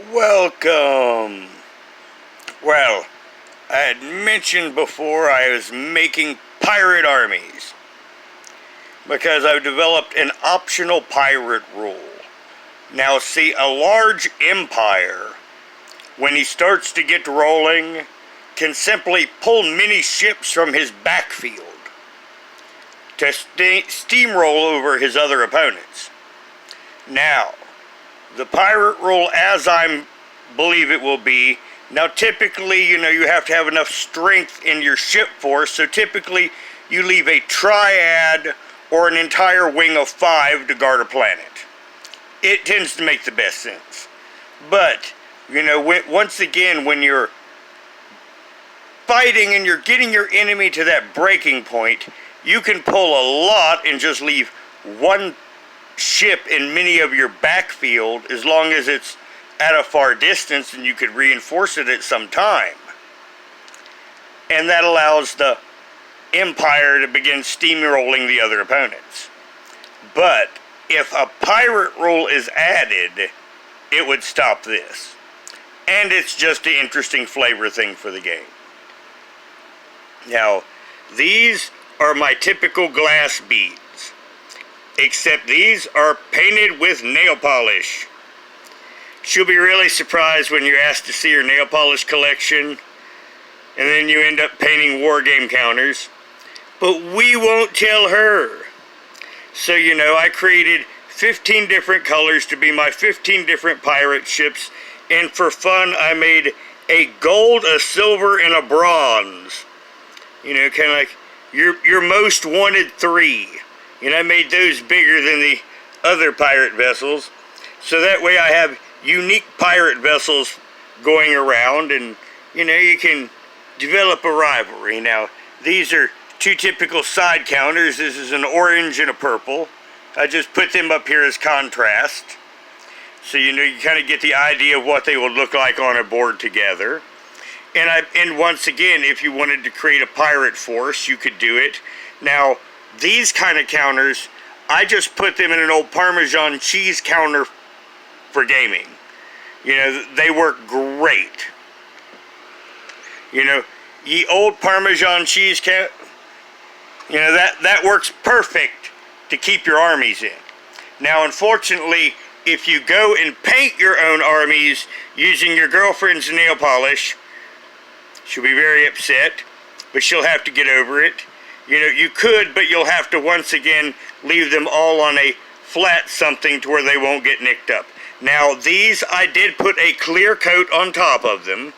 Welcome! Well, I had mentioned before I was making pirate armies because I've developed an optional pirate rule. Now see, a large empire, when he starts to get rolling, can simply pull many ships from his backfield to steamroll over his other opponents. Now, the pirate rule, as I believe it will be, now typically, you have to have enough strength in your ship force, so typically you leave a triad or an entire wing of 5 to guard a planet. It tends to make the best sense. But, once again, when you're fighting and you're getting your enemy to that breaking point, you can pull a lot and just leave one ship in many of your backfield as long as it's at a far distance and you could reinforce it at some time. And that allows the empire to begin steamrolling the other opponents. But if a pirate rule is added, it would stop this. And it's just an interesting flavor thing for the game. Now, these are my typical glass beads, except these are painted with nail polish. She'll be really surprised when you're asked to see her nail polish collection, and then you end up painting war game counters. But we won't tell her. So, I created 15 different colors to be my 15 different pirate ships, and for fun, I made a gold, a silver, and a bronze. Kind of like your most wanted 3. I made those bigger than the other pirate vessels, so that way I have unique pirate vessels going around, and you can develop a rivalry. Now, these are 2 typical side counters. This is an orange and a purple. I just put them up here as contrast, so you kind of get the idea of what they will look like on a board together. And once again, if you wanted to create a pirate force, you could do it. Now, these kind of counters, I just put them in an old Parmesan cheese counter for gaming. They work great. Ye old Parmesan cheese counter, that works perfect to keep your armies in. Now, unfortunately, if you go and paint your own armies using your girlfriend's nail polish, she'll be very upset, but she'll have to get over it. You could, but you'll have to once again leave them all on a flat something to where they won't get nicked up. Now, these, I did put a clear coat on top of them.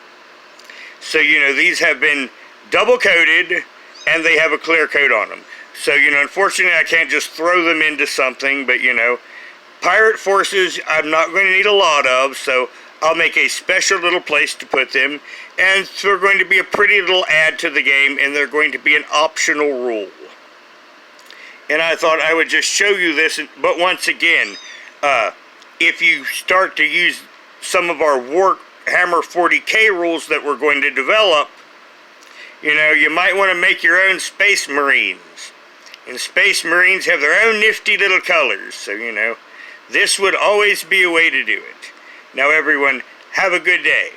So, these have been double coated and they have a clear coat on them. So, unfortunately, I can't just throw them into something, but, pirate forces, I'm not going to need a lot of, so I'll make a special little place to put them, and they're going to be a pretty little add to the game, and they're going to be an optional rule. And I thought I would just show you this, but once again, if you start to use some of our Warhammer 40K rules that we're going to develop, you might want to make your own Space Marines. And Space Marines have their own nifty little colors, so this would always be a way to do it. Now everyone, have a good day.